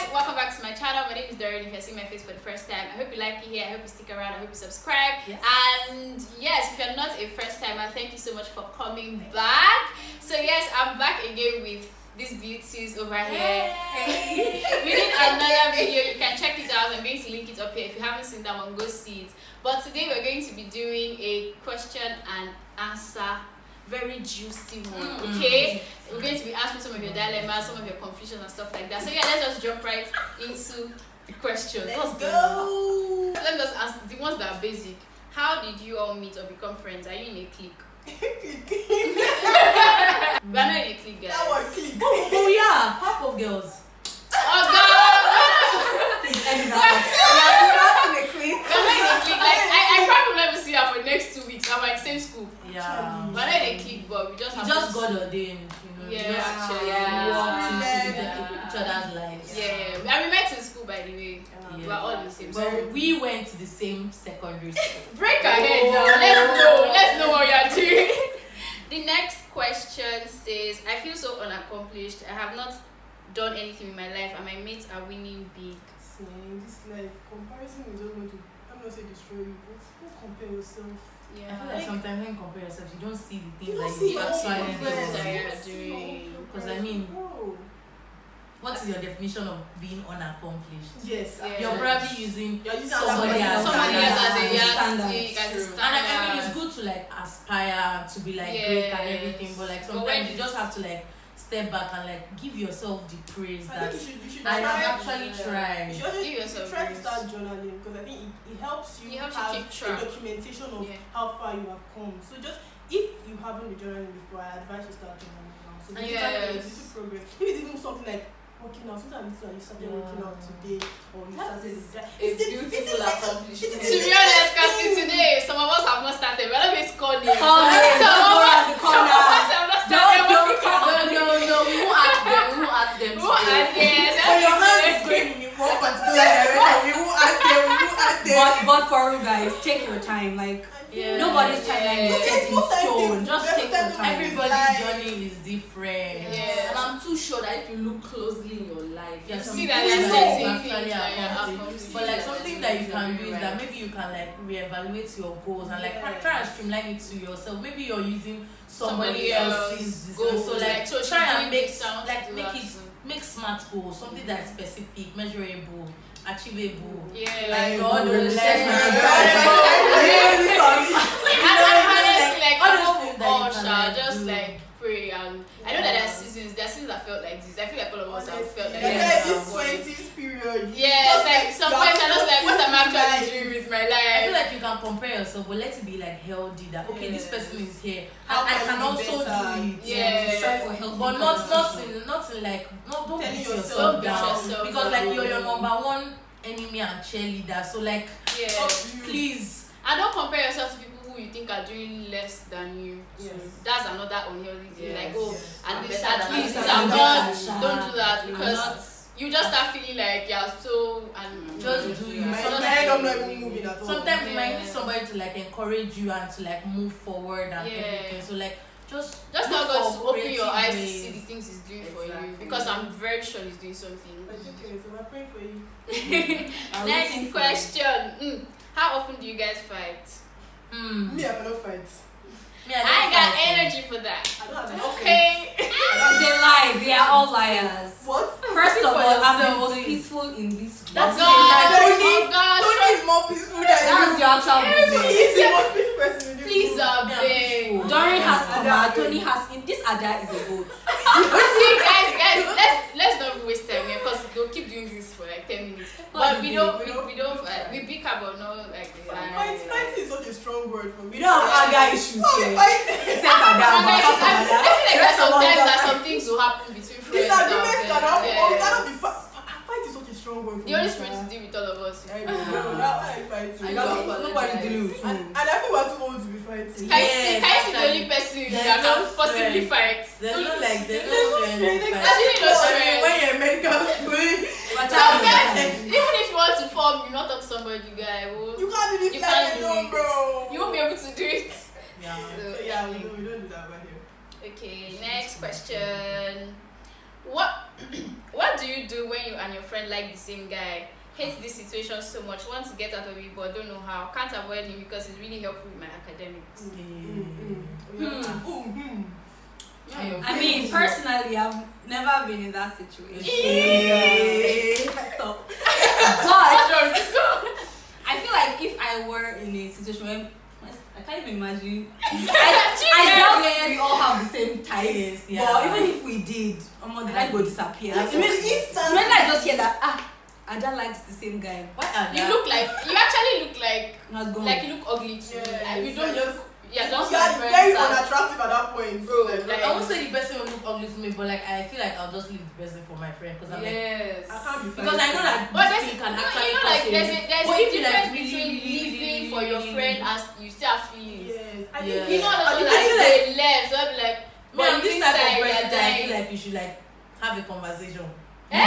guys, welcome back to my channel. My name is Doreen. If you're seeing my face for the first time, I hope you like it here. I hope you stick around. I hope you subscribe. Yes. And yes, if you're not a first timer, thank you so much for coming back. So yes, I'm back again with these beauties over here. We did another video. You can check it out. I'm going to link it up here. If you haven't seen that one, go see it. But today we're going to be doing a question and answer, very juicy one. Okay, we're going to be asking some of your dilemmas, some of your confusions and stuff like that. So yeah, let's just jump right into the question. Let's go. Let me just ask the ones that are basic. How did you all meet or become friends? Are you in a clique? We're not in a clique, guys. That was clique. Oh yeah, half of girls. Oh god! Please end that. We're not in a clique. We're not in a clique. Like I probably never see her for the next 2 weeks. I'm like same school. Yeah. We're not in a clique, but we just have just to got ordained, you know. Yeah, We just actually, walked into each other's lives. Yeah, and we met in school, by the way. Yeah. We're all in the same But school. we went to the same secondary school. Break our head now. Let's know what you're doing. The next question says, I feel so unaccomplished. I have not done anything in my life and my mates are winning big. See, in this life, comparison is just going to, I'm not saying destroy you, but don't compare yourself. Yeah. I feel like sometimes when you compare yourself, you don't see the things You don't that see you your actually progress. that do. you're doing. Because I mean, Bro. what is your definition of being unaccomplished? Yes, Yeah. You're probably using You're using somebody as Somebody else as a standard. yardstick, as a True. And I mean, standard. it's good to like aspire to be like great and everything, but like But sometimes when you just have to like step back and like give yourself the praise I that think you should I try. have actually tried. You should also Give yourself try to grace. start journaling because I think it helps you It helps you have keep a track. documentation of Yeah. how far you have come. So just if you haven't been journaling before, I advise you start journaling now. So And you yes. can make little progress. If it's even something like working out, sometimes you started working out today or you That started is that. a beautiful accomplishment. To be honest, because today some of us have not started. We're not going to call names. Oh, yeah, Some don't of go us around the corner. have not started. No, we won't ask them. We won't ask them. Who are yes? But your hand is going in one particular direction. We won't add them. We won't add them. But for you guys, take your time. Like Yeah. nobody's timeline is set in stone. Just take your time. Everybody's journey is different. Yeah. And I'm too sure that if you look closely in your life, Yeah, You some see that people there's that certain you things actually that you're accomplish. accomplishing. But like Yeah, something certain that you things can are do is very that right. maybe you can like reevaluate your goals and like Yeah. try and streamline it to yourself. Maybe you're using Somebody somebody else's else's goals. so like So try she's and doing make this, I want to like do make that it too. make smart goals, something that's specific, measurable, achievable. Yeah, Like Like, all those and honestly, like all those above things that all, you can, shall like, just do. like pray and I know that there are seasons that felt like this. I feel like all of us have felt like Yeah, this. this 20s period. Yeah, it's like some you're points I'm just like, what am I actually feeling doing with my I feel life? like you can compare yourself, but let it be like healthy. That okay, this Yes. person is here, How and I can can you be also better? do it. Yeah. strive for healthy But not conversation. in like no, don't Telling beat yourself yourself Don't beat down yourself because down. like you're your number one enemy and cheerleader. So like Yeah. please. And don't compare yourself to people who you think are doing less than you. Yes. That's another unhealthy thing. Yes, Like, oh, yes. at I'm least better at than least that. I'm I'm done. better. Don't do that I'm because not- you just start feeling like you're so and Just do you. My Sometimes- head, I'm not even moving at all. Sometimes you might Yeah. need somebody to like encourage you and to like move forward and Yeah. everything. So like just Just look not God for to open your creative eyes to ways. see the things He's doing for you Exactly. because I'm very sure He's doing something. But it's okay, so we're praying for you. I'm Next waiting for question. How often do you guys fight? Me, I cannot fight. Me, I ain't got fight. energy for that. I don't have to Okay. They lie. They are all liars. What? First of for all, I'm the yourself, most please. peaceful in this. That's God, Toni- oh God, Toni is more peaceful than That's your actual you. business. He's the most peaceful person in this please, room. beg. Doreen has Ada. Kuma, Toni has in this Ada is a goat. See, guys, let's not waste time here because they'll keep doing this for like 10 minutes. But we don't we bicker but not like Fighting is such a strong word for me. We don't have Ada issues Oh, here. fighting. Except Ada, And but like, apart from I feel Ada, like rest of us sometimes don't that fight. some things will happen between friends. Disagreements can happen, but we Yeah. cannot be fight is such a strong word for The me. Holy Spirit is dealing with all of us. I know. Now I fight. I don't nobody's dealing with And me. I feel we're too old to be fighting. Can Yes, you see the only actually. person There's that no can possibly strength. fight? There's no like there's no There's no strength. strength. in Actually, fight. no I mean, strength. when you're a medical student, But Sometimes, I even if you want to form, you not talk to somebody, guy. you can't do this You like can't you do know, it. bro. You won't be able to do it. Yeah. So, yeah, we don't do that over here. Okay, next question. What what do you do when you and your friends friend like the same guy. Hate this situation so much. Want to get out of it, but don't know how. Can't avoid him because it's really helpful with my academics. I mean, personally, I've never been in that situation. Stop. But I feel like if I were in a situation where I can't even imagine. I doubt we all have the same type. But even if we did, the guy will disappear. Like, when I just hear that, Ada likes the same guy. You actually look like you look ugly too. Yeah, you don't look. Yeah, just very unattractive at that point. Bro, I won't say the person will look ugly to me, but like I feel like I'll just leave the person for my friend because I'm like, I can't be because I know that this thing can actually like there's a difference between really, leaving for your friend and you still have feelings. I think you know I feel like left, so I'll be like, but this type of person that I feel like you should like have a conversation. No.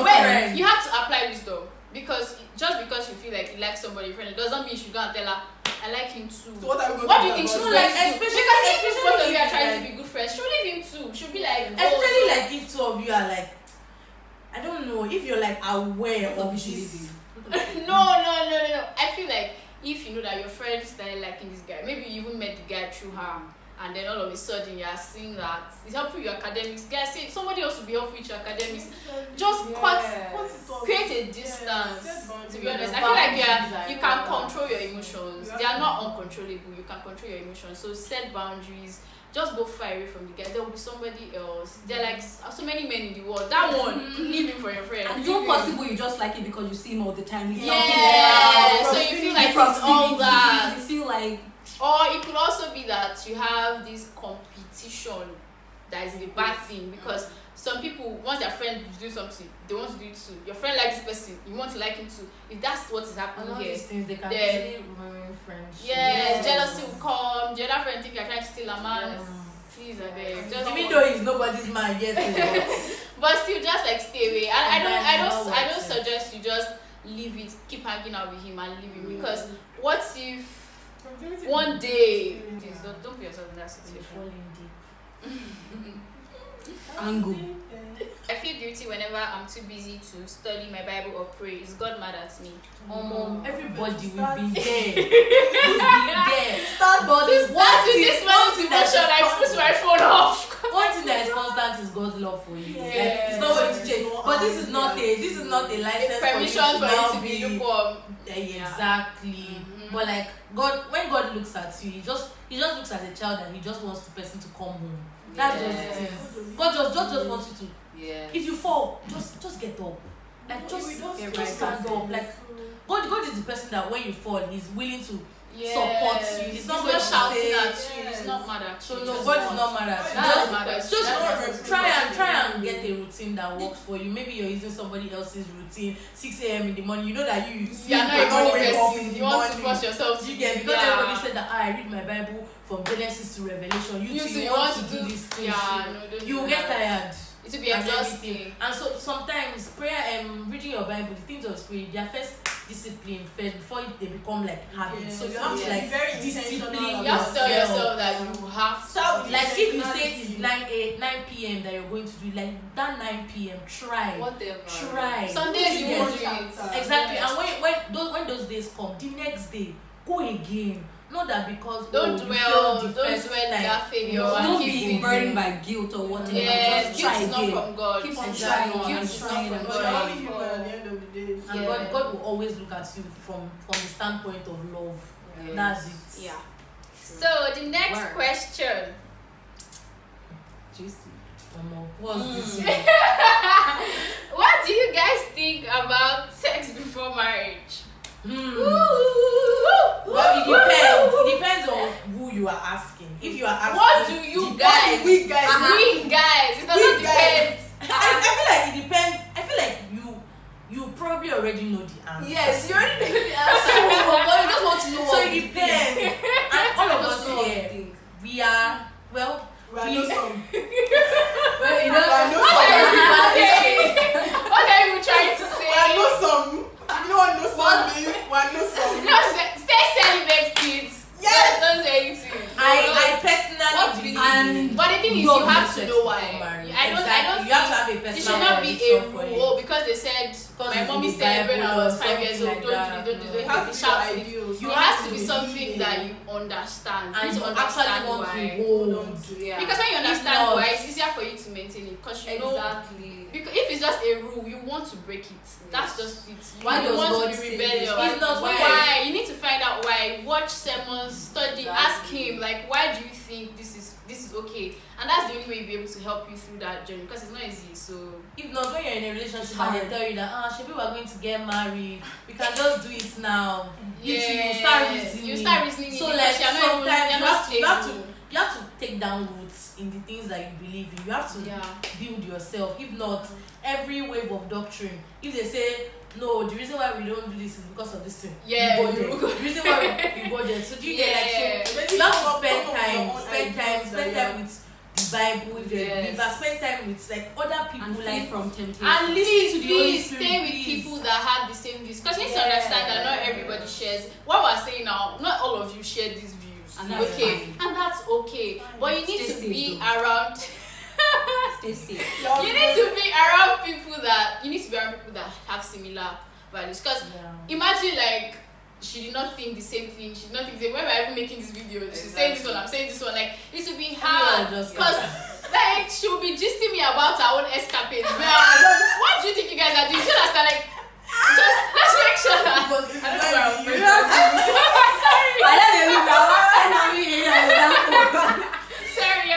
Wait, you have to apply wisdom because just because you feel like you like somebody friend, it doesn't mean you should go and tell her I like him too. So what do you think? She will like especially both of you are trying to be good friends. She'll leave him too. She'll be like, especially like if two of you are like, I don't know if you're like aware of this. No. I feel like if you know that your friend started liking this guy, maybe you even met the guy through her, and then all of a sudden you are seeing that it's helpful your academics. Guys, say somebody else will be helpful with your academics. Just create a distance. To be honest, I feel like you can control your emotions. They are not uncontrollable. You can control your emotions. So set boundaries. Just go far away from the guy. There will be somebody else. There are like so many men in the world. That one, leave him for your friend. And it's not possible you just like it because you see him all the time. He's so you feel like it's all that. You feel like. Or it could also be that you have this competition that is a bad thing because some people, once their friend do something, they want to do it too. Your friend likes this person, you want to like him too. If that's what is happening here, these things, they can really ruin friendship. Yes, jealousy will come. The other friend think you're trying to steal a man. Please, I beg. Even though he's nobody's man yet, but still, just like stay away. And I don't suggest you just leave it, keep hanging out with him and leave him because what if one day, please don't put yourself in that situation. Angle. I feel guilty whenever I'm too busy to study my Bible or pray. Is God mad at me? Everybody will be there. But this motivation, I put my phone off. One thing that is constant is God's love for you. It's not going to change. But this is not a license permission for you to be lukewarm. Exactly. But like when God looks at you, he just looks at a child and he just wants the person to come home. That's just it. God just wants you to. If you fall, just get up. Like just stand up. Like God is the person that when you fall, he's willing to support you. He's not going to shouting say, at you. He's not mad at you. So no, God is not mad at you. Just try and get a routine that works for you. Maybe you're using somebody else's routine. 6 a.m. in the morning. You know that you are not a morning person. You want to force yourself. You get because everybody said that I read my Bible from Genesis to Revelation. You want to do this thing. You will get tired. It will be exhausting. And so sometimes prayer reading your Bible, the things of spirit, they are first discipline first before they become like habits. So you have to like very discipline. You have to tell yourself that you have to. Like if you say it's 9 p.m. that you're going to do, like that 9 p.m. try. Whatever. Try. Some days you won't do it. Exactly. And when those days come, the next day, go again. Not that because don't dwell in that failure. Don't be burdened by guilt or whatever. Yes, guilt is not from God. Keep on trying. Guilt is not from God. At the end of the day. And God will always look at you from the standpoint of love. Yes. That's it. Yeah. So the next question. Juicy. What's this? What do you guys think about sex before marriage? Well, it depends on who you are asking. If you are asking, what do you guys? We guys. It doesn't depend. I feel like it depends. I feel like you probably already know the answer. Yes, you already know the answer. But you just want to know. So it depends. And all of us here, we are well. Well, you know, what are you trying to say? I know some. You know what? I know some. No, stay celibate, kids. Yes. Don't say anything. I personally believe. But the thing is, you have to know why. You have to have a personal. It should not be a a rule because they said my mommy said when I was 5 years old, don't do it. You have to be something that you understand. And you understand want why. to hold. Because when you understand why, it's easier for you to maintain it. Because you know, because if it's just a rule, you want to break it. That's just it. Why you want God to be rebellious. It's not why. You need to find out why. Watch sermons, study, ask him like, why do you think this is okay? And that's the only way you'll be able to help you through that journey, because it's not easy. So if not, when you're in a relationship and they tell you that Shebi, we're going to get married, we can just do it now. You start reasoning. So like sometimes you have to take down roots in the things that you believe in. You have to build yourself. If not, every wave of doctrine, if they say no, the reason why we don't do this is because of this thing. The reason why we go there. So do you get like, so you have to spend time with the Bible, with your believer, spend time with like other people, and like from temptation. And listen to the Holy Spirit, stay with people that have the same views. Because you need to understand that not everybody shares what we're saying now. Not all of you share these views. And that's fine. And that's okay. But you need to be around. Stay safe. You need to be around people that have similar values. Because imagine like she did not think the same thing. She did not think the same. When we're even making this video, she's saying this one, I'm saying this one. Like it would be hard because like she will be gisting me about her own escapades. What do you think you guys are doing? You should understand, like just let's make sure that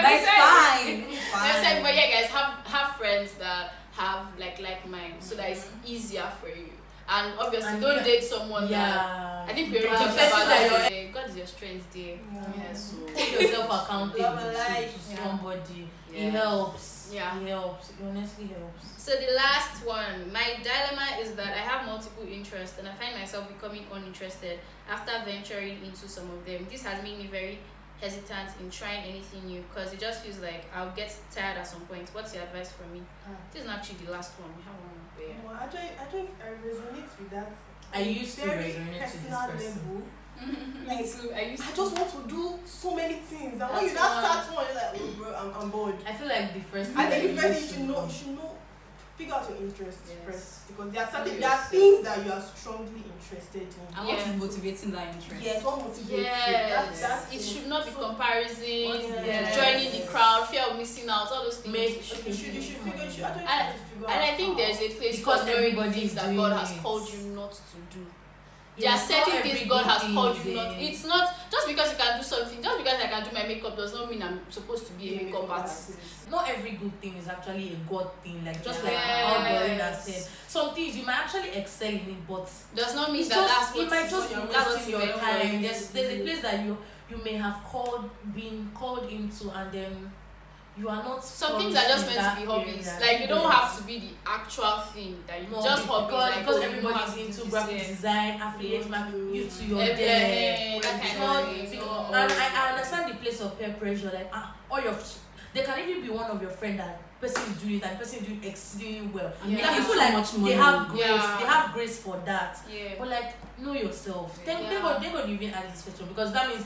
That's fine. But yeah, guys, have friends that have like minds, so that it's easier for you. And obviously, don't date someone that I think we already talked about that. God is your strength, dear. So hold yourself accountable to somebody. It helps. It helps. It honestly helps. So the last one, my dilemma is that I have multiple interests and I find myself becoming uninterested after venturing into some of them. This has made me very hesitant in trying anything new because it just feels like I'll get tired at some point. What's your advice for me? This is actually the last one. We have one there. Well, I resonate with that. I used to resonate with this person. Like, I just want to do so many things, and when you now start one, you're like, oh bro, I'm bored. I feel like the first thing you should know, figure out your interests first, because there are things that you are strongly interested in. And what is motivating that interest? Yes, what motivates you? It should not be comparison, joining the crowd, fear of missing out, all those things. You should figure out. And I think there's a place because for knowing things that God has called you not to do. There are certain things God has called you not. It's not just because you can do something. Just because I can do my makeup does not mean I'm supposed to be a makeup artist. Not every good thing is actually a God thing. Like just like how Doreen said, some things you might actually excel in it, but does not mean that's what it might just be wasting your time. There's a place that you may have been called into, and then you are not. Some things are just meant to be hobbies. Like you don't have to be the actual thing that you just hobbies. Because everybody's into graphic design, affiliate marketing, you to your day. And I understand the place of peer pressure. Like they can even be one of your friends that person is doing it and person is doing exceedingly well. People like much money. They have grace for that. But like know yourself. Thank God you even ask this question, because that means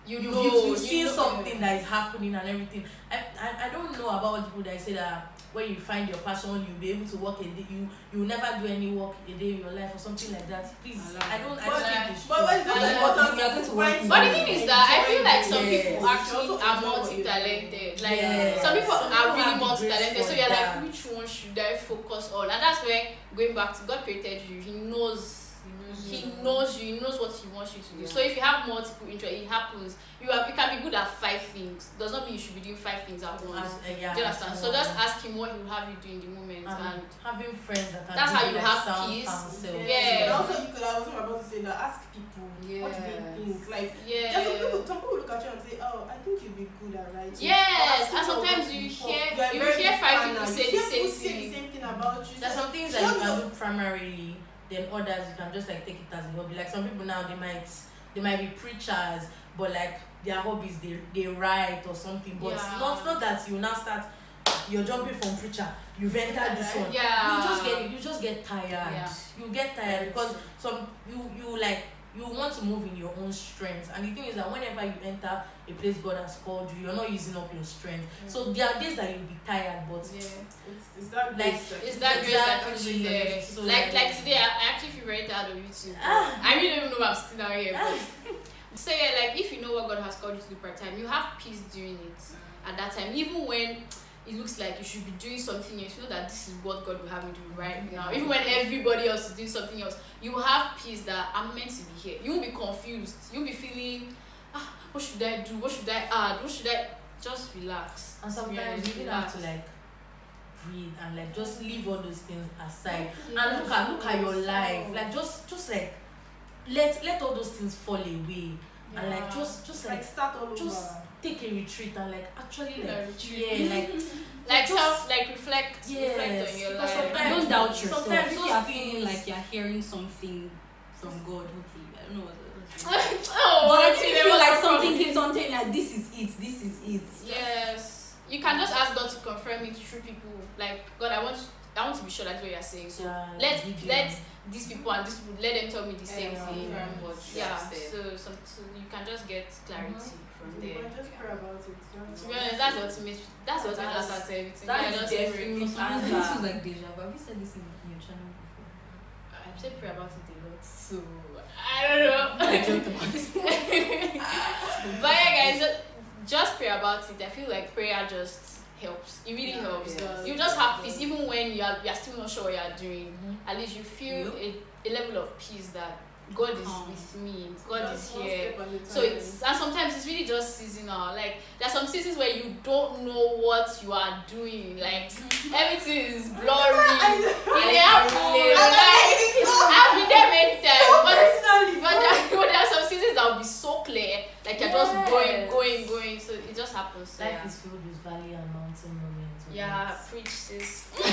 you've seen something that is happening and everything. I don't know about people that say that when you find your passion, you'll be able to work a day. You never do any work a day in your life or something like that. Please, I don't think it's true. But the thing is that I feel like some people actually are multi-talented. Like some people are really multi-talented. So you're like, which one should I focus on? And that's where, going back to God created you. He knows you, he knows what he wants you to do. So if you have multiple interests, it happens. You can be good at 5 things. Does not mean you should be doing 5 things at once. Do you understand? So just ask him what he will have you do in the moment, and having friends that can that's how you like have peace. But also I was about to say that ask people what do they think. Like some people look at you and say, oh, I think you'd be good at writing. Yes, and sometimes you hear 5 people say the same thing about you. There's some things that you can do primarily. Then others you can just like take it as a hobby. Like some people now they might be preachers, but like their hobbies they write or something. But not that you now start. You're jumping from preacher. You've entered this one. You just get tired. You get tired because you like you want to move in your own strength. And the thing is that whenever you enter a place God has called you, you're not using up your strength. So there are days that you'll be tired, but it's that like it's that grace that puts you there. So like today, I actually feel very tired of YouTube. I really don't even know why I'm sitting down here. So yeah, like if you know what God has called you to do part time, you have peace doing it at that time, even when it looks like you should be doing something else. You know that this is what God will have me do right now. Even when everybody else is doing something else, you have peace that I'm meant to be here. You won't be confused. You won't be feeling, what should I do? What should I add? What should I? Just relax. And sometimes you even have to like breathe and like just leave all those things aside and look at your life. Like just like let all those things fall away and like just like start all just over. Take a retreat and like actually like like self like reflect on your life. Don't doubt yourself. Sometimes If you are feeling like you're hearing something from God, hopefully, I don't know what it is. But if you feel like something keeps on telling like this is it. Yes. You can just ask God to confirm it through people. Like, God, I want to be sure that's what you're saying. So let these people and these people, let them tell me the same thing. So you can just get clarity from there. Just pray about it. To be honest, that's the ultimate. That's the ultimate answer to everything. That's just definitely pray. answer. This is like deja vu. Have you said this in your channel before? I've said pray about it a lot, so I don't know. I joked about it. But yeah, guys, just pray about it. I feel like prayer just helps. It really helps. You just have peace even when you're still not sure what you're doing. At least you feel a level of peace that God is with me. God is here. So and sometimes it's really just seasonal. Like there are some seasons where you don't know what you are doing. Like everything is blurry. I've been there many times. But there are some seasons that will be so clear. Like you're just going. So it just happens. Life is filled with valley and mountain moments. Yeah, preach sis. Word.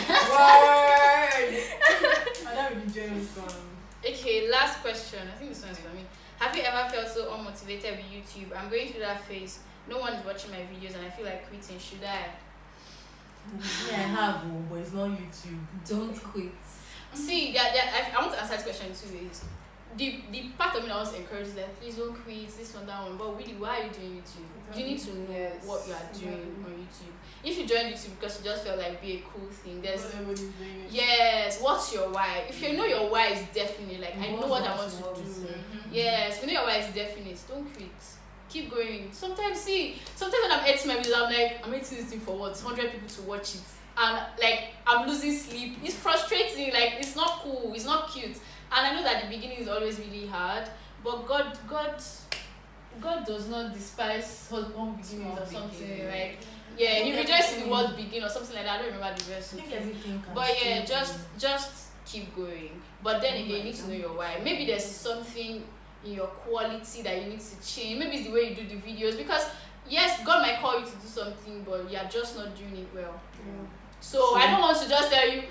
I don't really enjoy this one. Okay, last question. I think this one is for me. Have you ever felt so unmotivated with YouTube? I'm going through that phase. No one is watching my videos and I feel like quitting. Should I? Yeah, I have, but it's not YouTube. Don't quit. See, I want to answer this question in 2 ways. The part of me that wants to encourage is like, please don't quit, this one, that one. But really, why are you doing YouTube? You need to know what you are doing on YouTube. If you join YouTube because you just felt like be a cool thing, yes, what's your why? If you know your why is definite, like I know what I want to do. Yes, if you know your why is definite, don't quit. Keep going. Sometimes when I'm editing my videos, I'm like, I'm editing this thing for what? 100 people to watch it. And like I'm losing sleep. It's frustrating, like it's not cool, it's not cute. And I know that the beginning is always really hard, but God does not despise humble beginnings or something like. Yeah, he rejoices in the word begin or something like that. I don't remember the verse. But yeah, just keep going. But then again, you need to know your why. Maybe there's something in your quality that you need to change. Maybe it's the way you do the videos. Because yes, God might call you to do something, but you're just not doing it well. So I don't want to just tell you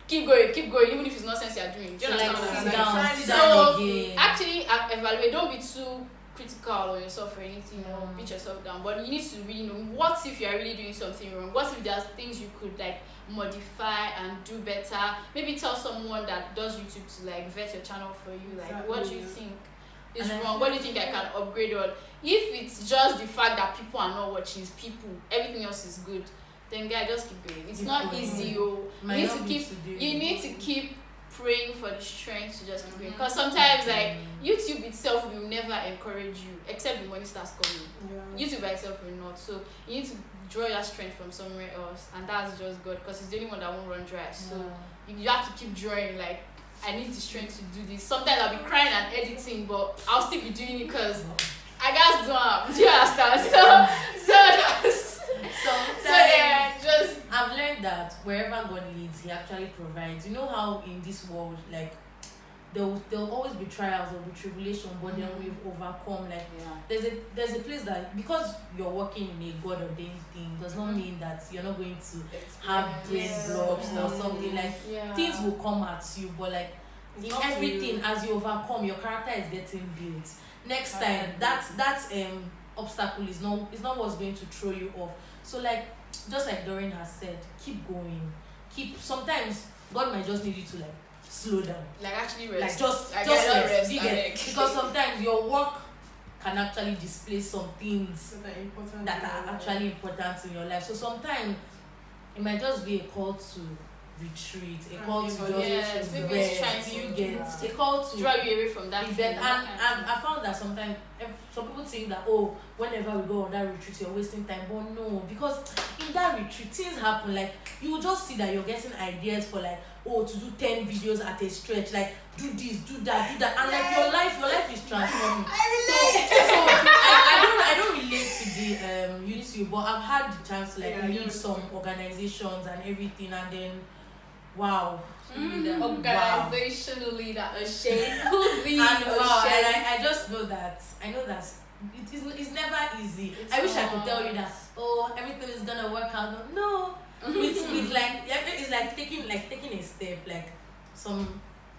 keep going, even if it's nonsense you're doing. Do you understand what I'm saying? So actually evaluate. Don't be too critical on yourself or anything, or beat yourself down. But you need to really know what if you're really doing something wrong. What if there's things you could like modify and do better. Maybe tell someone that does YouTube to like vet your channel for you. Like, what do you think is wrong? What do you think I can upgrade on? If it's just the fact that people are not watching, it's people, everything else is good, then guys, just keep going. It's not easy. You need to keep praying for the strength to just keep going. Because sometimes like YouTube itself will never encourage you except the money starts coming. YouTube by itself will not. So you need to draw your strength from somewhere else, and that's just God, because it's the only one that won't run dry. So you have to keep drawing. Like, I need the strength to do this. Sometimes I'll be crying and editing, but I'll still be doing it because I guys don't. Do you understand? So yeah, just I've learned that wherever God leads, He actually provides. You know how in this world, like there'll always be trials, there'll be tribulation, but then we've overcome. Like there's a place that because you're working in a God ordained thing does not mean that you're not going to have brain blocks or something. Like things will come at you, but like in everything, as you overcome, your character is getting built. Next time, that obstacle is not what's going to throw you off. So like just like Doreen has said, keep going. Sometimes God might just need you to like slow down. Like actually rest. Like just rest. You get, because sometimes your work can actually display some things that are actually important in your life. So sometimes it might just be a call to retreat, a call to just rest. You get a call to draw you away from that event. And I found that sometimes some people think that whenever we go on that retreat you're wasting time, but no, because in that retreat things happen. Like you will just see that you're getting ideas for like to do 10 videos at a stretch, like do this, do that, and like your life is transforming. I don't relate to the YouTube, but I've had the chance to like lead some organizations and everything, and then wow. Organization leader, a shame. I just know that it's never easy. I wish I could tell you that everything is gonna work out. No. It's like it's like taking a step. Like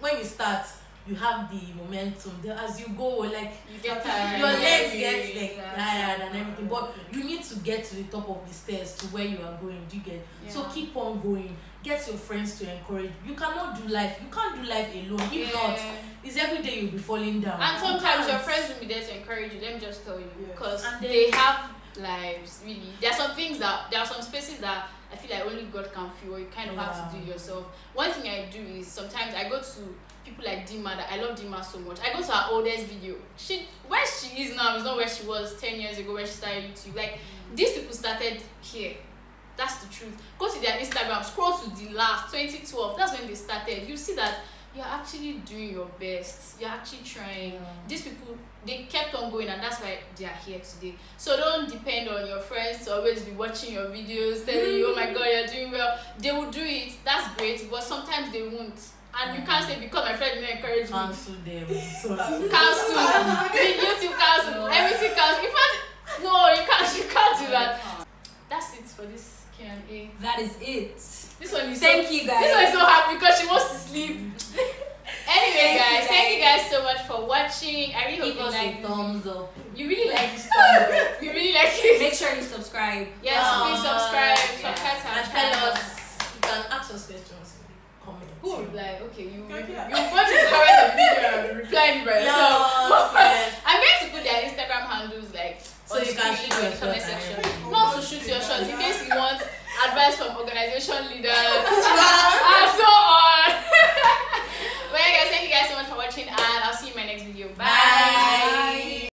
when you start, you have the momentum. Then as you go, like you get tired, your legs get tired and everything. But you need to get to the top of the stairs to where you are going. Do you get? So keep on going. Get your friends to encourage. You cannot do life. You can't do life alone. If not, it's every day you'll be falling down. And sometimes your friends will be there to encourage you. Let me just tell you, because they have lives. Really, there are some spaces that I feel like only God can feel, or you kind of have to do yourself. One thing I do is sometimes I go to people like Dima, that I love Dima so much. I go to her oldest video. Where she is now is not where she was 10 years ago when she started YouTube. Like these people started here. That's the truth. Go to their Instagram, scroll to the last 2012. That's when they started. You see that you're actually doing your best. You're actually trying. These people, they kept on going, and that's why they are here today. So don't depend on your friends to always be watching your videos, telling you, oh my God, you're doing well. They will do it. That's great, but sometimes they won't. And you can't say because my friend didn't encourage me. Cancel them. Cancel. YouTube cancel. Everything cancel. In fact, no, you can't do that. That's it for this Q&A. That is it. This one is Thank you guys. This one is so happy because she wants to sleep. Anyway, guys, thank you guys so much for watching. I really hope you like a thumbs up. You really like this thumbs up. You really like it. Make sure you subscribe. Yes, please subscribe. And tell us. You can ask us questions. Comment. Who would like? Okay, you want to comment on the video and reply by yourself. I'm going to put their Instagram handles like so you can shoot your comment section. Not to shoot your shots in case you want advice from organization leaders.